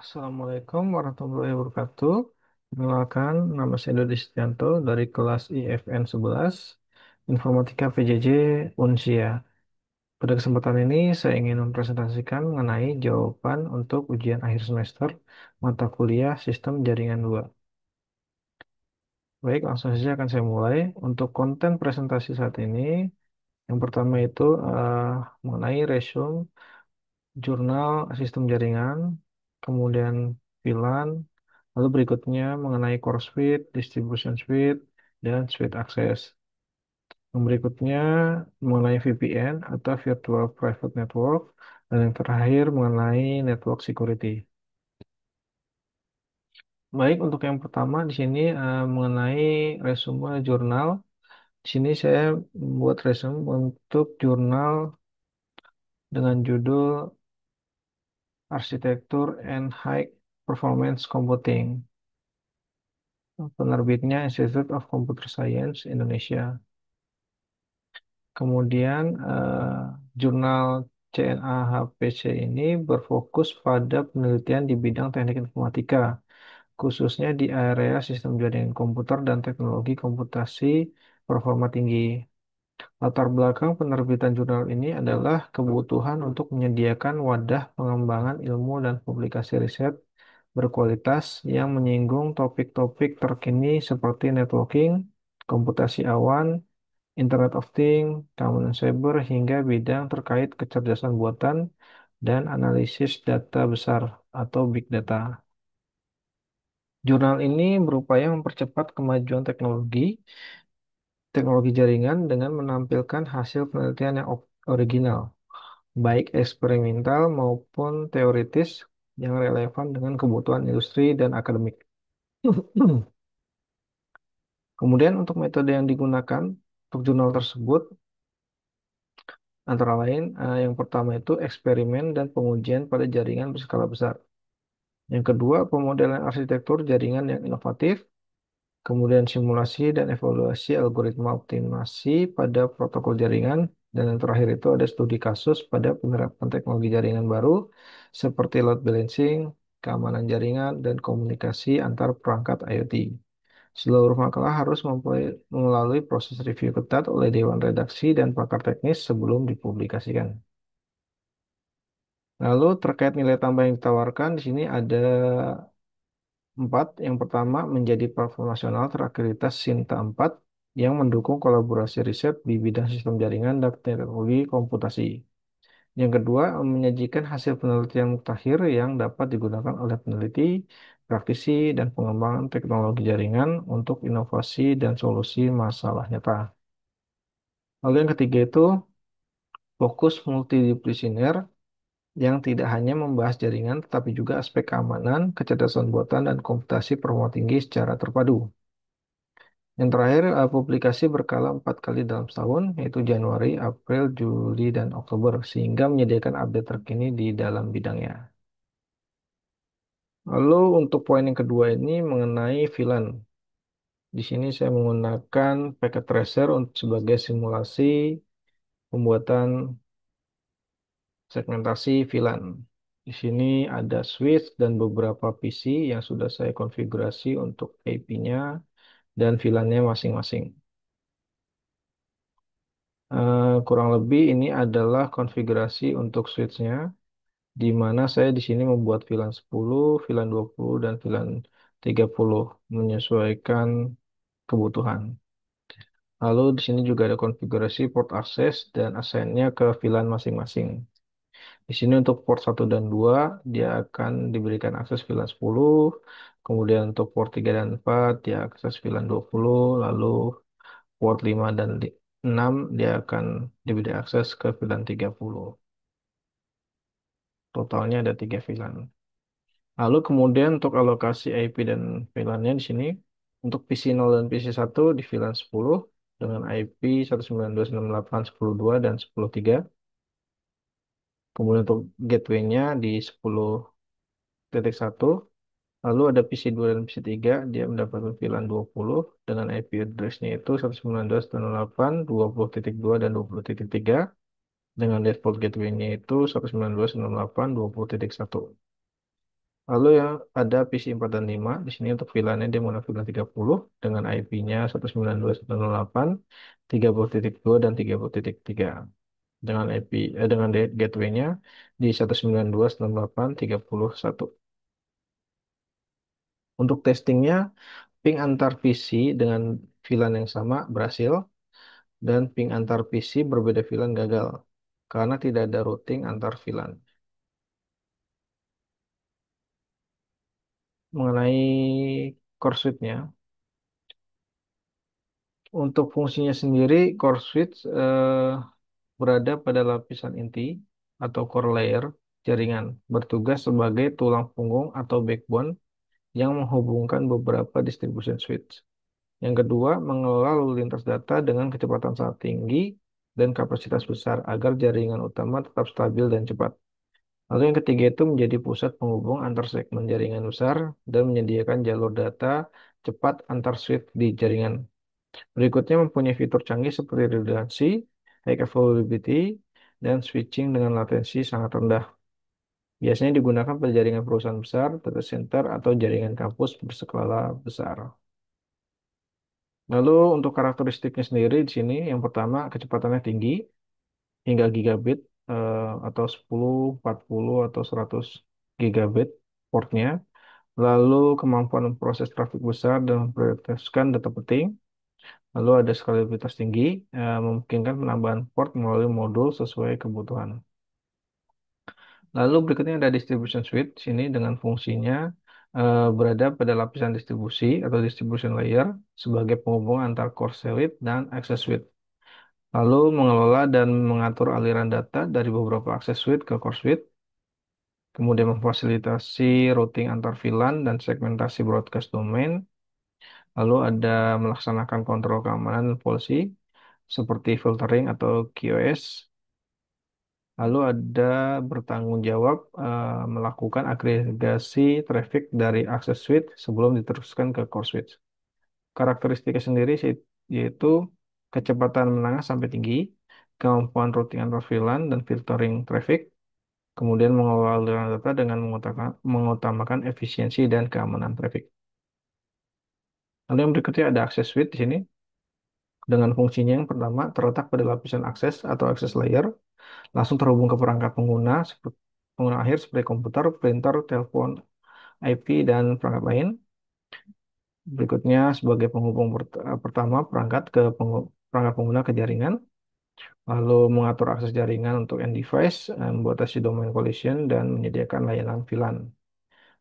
Assalamualaikum warahmatullahi wabarakatuh. Perkenalkan, nama saya Dodi Setianto dari kelas IFN 11, Informatika PJJ Unsia. Pada kesempatan ini, saya ingin mempresentasikan mengenai jawaban untuk ujian akhir semester mata kuliah Sistem Jaringan 2. Baik, langsung saja akan saya mulai. Untuk konten presentasi saat ini, yang pertama itu mengenai resume jurnal sistem jaringan, kemudian VLAN, lalu berikutnya mengenai core suite, distribution suite, dan suite access. Yang berikutnya mengenai VPN atau Virtual Private Network, dan yang terakhir mengenai network security. Baik, untuk yang pertama di sini mengenai resume jurnal. Di sini saya membuat resume untuk jurnal dengan judul Arsitektur and High Performance Computing. Penerbitnya Institute of Computer Science Indonesia. Kemudian jurnal CNAHPC ini berfokus pada penelitian di bidang teknik informatika, khususnya di area sistem jaringan komputer dan teknologi komputasi performa tinggi. Latar belakang penerbitan jurnal ini adalah kebutuhan untuk menyediakan wadah pengembangan ilmu dan publikasi riset berkualitas yang menyinggung topik-topik terkini seperti networking, komputasi awan, Internet of Things, keamanan cyber, hingga bidang terkait kecerdasan buatan dan analisis data besar atau big data. Jurnal ini berupaya mempercepat kemajuan teknologi jaringan dengan menampilkan hasil penelitian yang original, baik eksperimental maupun teoritis yang relevan dengan kebutuhan industri dan akademik. Kemudian untuk metode yang digunakan untuk jurnal tersebut antara lain yang pertama itu eksperimen dan pengujian pada jaringan berskala besar. Yang kedua, pemodelan arsitektur jaringan yang inovatif, kemudian simulasi dan evaluasi algoritma optimasi pada protokol jaringan, dan yang terakhir itu ada studi kasus pada penerapan teknologi jaringan baru seperti load balancing, keamanan jaringan, dan komunikasi antar perangkat IoT. Seluruh makalah harus melalui proses review ketat oleh Dewan Redaksi dan pakar teknis sebelum dipublikasikan. Lalu terkait nilai tambah yang ditawarkan, di sini ada 4. Yang pertama, menjadi platform nasional terakreditas Sinta 4 yang mendukung kolaborasi riset di bidang sistem jaringan dan teknologi komputasi. Yang kedua, menyajikan hasil penelitian mutakhir yang dapat digunakan oleh peneliti, praktisi, dan pengembangan teknologi jaringan untuk inovasi dan solusi masalah nyata. Lalu yang ketiga itu fokus multidisipliner yang tidak hanya membahas jaringan, tetapi juga aspek keamanan, kecerdasan buatan, dan komputasi performa tinggi secara terpadu. Yang terakhir, publikasi berkala 4 kali dalam setahun, yaitu Januari, April, Juli, dan Oktober, sehingga menyediakan update terkini di dalam bidangnya. Lalu untuk poin yang kedua ini mengenai VLAN. Di sini saya menggunakan packet tracer untuk sebagai simulasi pembuatan segmentasi VLAN. Di sini ada switch dan beberapa PC yang sudah saya konfigurasi untuk IP-nya dan VLAN-nya masing-masing. Kurang lebih ini adalah konfigurasi untuk switch-nya, di mana saya di sini membuat VLAN 10, VLAN 20, dan VLAN 30 menyesuaikan kebutuhan. Lalu di sini juga ada konfigurasi port access dan assign-nya ke VLAN masing-masing. Di sini untuk port 1 dan 2 dia akan diberikan akses VLAN 10, kemudian untuk port 3 dan 4 dia akses VLAN 20, lalu port 5 dan 6 dia akan diberi akses ke VLAN 30. Totalnya ada 3 VLAN. Lalu kemudian untuk alokasi IP dan VLAN-nya di sini untuk PC 0 dan PC 1 di VLAN 10 dengan IP 192.168.10.2 dan 10.3. Kemudian untuk gateway-nya di 10.1. Lalu ada PC 2 dan PC 3 dia mendapatkan VLAN 20 dengan IP address-nya itu 192.168.20.2 dan 20.3 dengan default gateway-nya itu 192.168.20.1. Lalu yang ada PC 4 dan 5, di sini untuk VLAN-nya dia menggunakan VLAN 30 dengan IP-nya 192.168, 30.2 dan 30.3. Dengan IP dengan gateway-nya di 192.168.31. Untuk testingnya, ping antar PC dengan VLAN yang sama berhasil dan ping antar PC berbeda VLAN gagal karena tidak ada routing antar VLAN. Mengenai core switch-nya, untuk fungsinya sendiri, core switch berada pada lapisan inti atau core layer jaringan, bertugas sebagai tulang punggung atau backbone yang menghubungkan beberapa distribution switch. Yang kedua, mengelola lalu lintas data dengan kecepatan sangat tinggi dan kapasitas besar agar jaringan utama tetap stabil dan cepat. Lalu yang ketiga itu menjadi pusat penghubung antar segmen jaringan besar dan menyediakan jalur data cepat antar switch di jaringan. Berikutnya mempunyai fitur canggih seperti redundancy, high availability, dan switching dengan latensi sangat rendah. Biasanya digunakan pada jaringan perusahaan besar, data center, atau jaringan kampus berskala besar. Lalu untuk karakteristiknya sendiri di sini, yang pertama kecepatannya tinggi hingga gigabit atau 10, 40, atau 100 gigabit portnya. Lalu kemampuan memproses trafik besar dan memprioritaskan data penting. Lalu ada skalabilitas tinggi, memungkinkan penambahan port melalui modul sesuai kebutuhan. Lalu berikutnya ada distribution suite. Sini dengan fungsinya berada pada lapisan distribusi atau distribution layer sebagai penghubung antar core suite dan access suite. Lalu mengelola dan mengatur aliran data dari beberapa access suite ke core suite. Kemudian memfasilitasi routing antar VLAN dan segmentasi broadcast domain. Lalu ada melaksanakan kontrol keamanan dan policy seperti filtering atau QoS. Lalu ada bertanggung jawab melakukan agregasi traffic dari access switch sebelum diteruskan ke core switch. Karakteristiknya sendiri yaitu kecepatan menengah sampai tinggi, kemampuan routing antar VLAN dan filtering traffic, kemudian mengelola aliran data dengan mengutamakan efisiensi dan keamanan traffic. Lalu yang berikutnya ada access switch di sini. Dengan fungsinya yang pertama terletak pada lapisan akses atau access layer, langsung terhubung ke perangkat pengguna seperti pengguna akhir seperti komputer, printer, telepon, IP, dan perangkat lain. Berikutnya sebagai penghubung pertama perangkat perangkat pengguna ke jaringan, lalu mengatur akses jaringan untuk end device, membatasi domain collision, dan menyediakan layanan VLAN.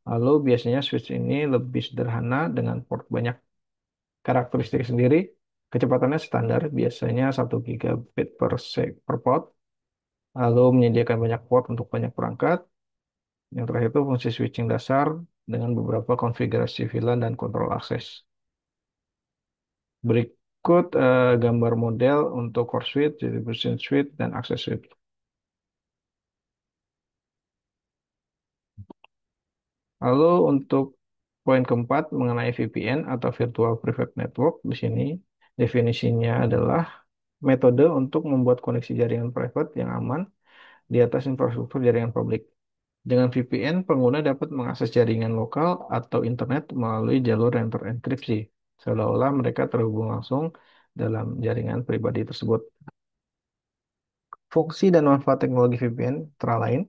Lalu biasanya switch ini lebih sederhana dengan port banyak. Karakteristik sendiri, kecepatannya standar, biasanya 1 gigabit per port, lalu menyediakan banyak port untuk banyak perangkat. Yang terakhir itu fungsi switching dasar dengan beberapa konfigurasi VLAN dan kontrol akses. Berikut gambar model untuk core switch, distribution switch, dan access switch. Lalu untuk poin keempat mengenai VPN atau Virtual Private Network, di sini definisinya adalah metode untuk membuat koneksi jaringan private yang aman di atas infrastruktur jaringan publik. Dengan VPN, pengguna dapat mengakses jaringan lokal atau internet melalui jalur yang terenkripsi, seolah-olah mereka terhubung langsung dalam jaringan pribadi tersebut. Fungsi dan manfaat teknologi VPN antara lain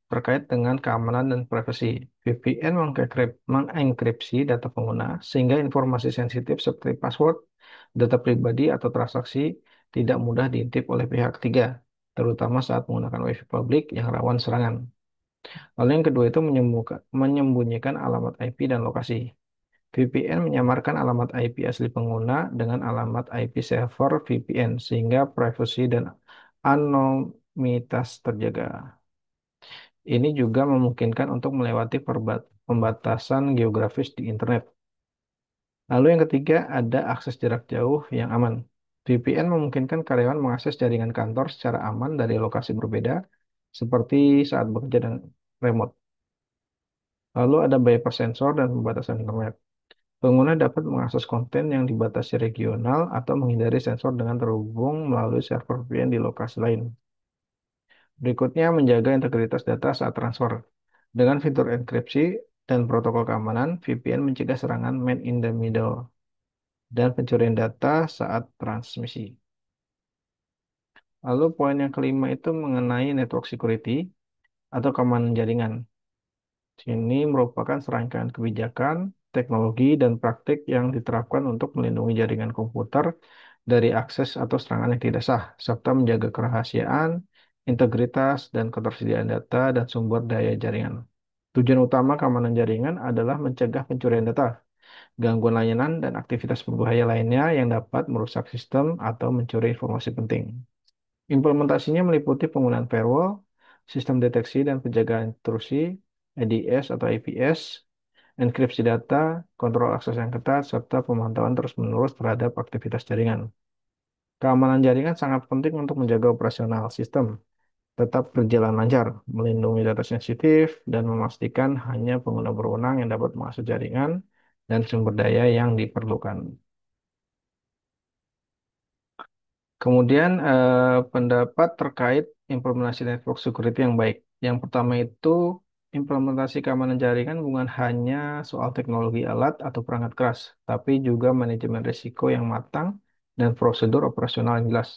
terkait dengan keamanan dan privasi. VPN mengenkripsi data pengguna sehingga informasi sensitif seperti password, data pribadi, atau transaksi tidak mudah diintip oleh pihak ketiga, terutama saat menggunakan WiFi publik yang rawan serangan. Lalu yang kedua itu menyembunyikan alamat IP dan lokasi. VPN menyamarkan alamat IP asli pengguna dengan alamat IP server VPN sehingga privasi dan anonimitas terjaga. Ini juga memungkinkan untuk melewati pembatasan geografis di internet. Lalu yang ketiga ada akses jarak jauh yang aman. VPN memungkinkan karyawan mengakses jaringan kantor secara aman dari lokasi berbeda, seperti saat bekerja dan remote. Lalu ada bypass sensor dan pembatasan internet. Pengguna dapat mengakses konten yang dibatasi regional atau menghindari sensor dengan terhubung melalui server VPN di lokasi lain. Berikutnya, menjaga integritas data saat transfer. Dengan fitur enkripsi dan protokol keamanan, VPN mencegah serangan man in the middle dan pencurian data saat transmisi. Lalu poin yang kelima itu mengenai network security atau keamanan jaringan. Ini merupakan serangkaian kebijakan, teknologi, dan praktik yang diterapkan untuk melindungi jaringan komputer dari akses atau serangan yang tidak sah, serta menjaga kerahasiaan, integritas, dan ketersediaan data dan sumber daya jaringan. Tujuan utama keamanan jaringan adalah mencegah pencurian data, gangguan layanan, dan aktivitas berbahaya lainnya yang dapat merusak sistem atau mencuri informasi penting. Implementasinya meliputi penggunaan firewall, sistem deteksi dan penjagaan intrusi, EDS atau IPS, enkripsi data, kontrol akses yang ketat, serta pemantauan terus-menerus terhadap aktivitas jaringan. Keamanan jaringan sangat penting untuk menjaga operasional sistem tetap berjalan lancar, melindungi data sensitif, dan memastikan hanya pengguna berwenang yang dapat mengakses jaringan dan sumber daya yang diperlukan. Kemudian pendapat terkait implementasi network security yang baik. Yang pertama itu implementasi keamanan jaringan bukan hanya soal teknologi alat atau perangkat keras, tapi juga manajemen risiko yang matang dan prosedur operasional yang jelas.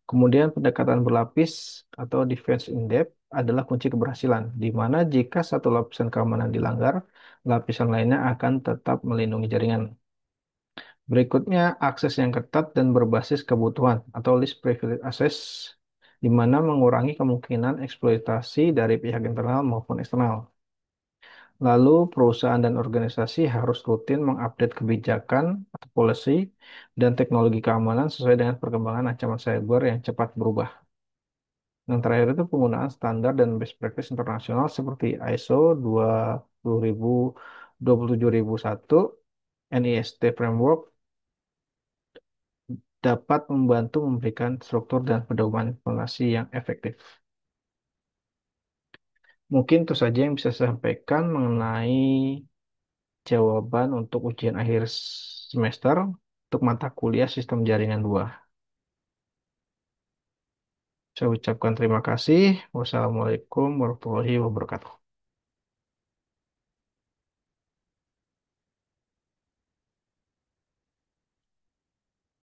Kemudian pendekatan berlapis atau defense in depth adalah kunci keberhasilan, di mana jika satu lapisan keamanan dilanggar, lapisan lainnya akan tetap melindungi jaringan. Berikutnya, akses yang ketat dan berbasis kebutuhan atau least privilege access, di mana mengurangi kemungkinan eksploitasi dari pihak internal maupun eksternal. Lalu, perusahaan dan organisasi harus rutin mengupdate kebijakan atau policy dan teknologi keamanan sesuai dengan perkembangan ancaman cyber yang cepat berubah. Yang terakhir itu penggunaan standar dan best practice internasional seperti ISO 20000, 27001, NIST Framework dapat membantu memberikan struktur dan pedoman informasi yang efektif. Mungkin itu saja yang bisa saya sampaikan mengenai jawaban untuk ujian akhir semester untuk mata kuliah Sistem Jaringan 2. Saya ucapkan terima kasih. Wassalamualaikum warahmatullahi wabarakatuh.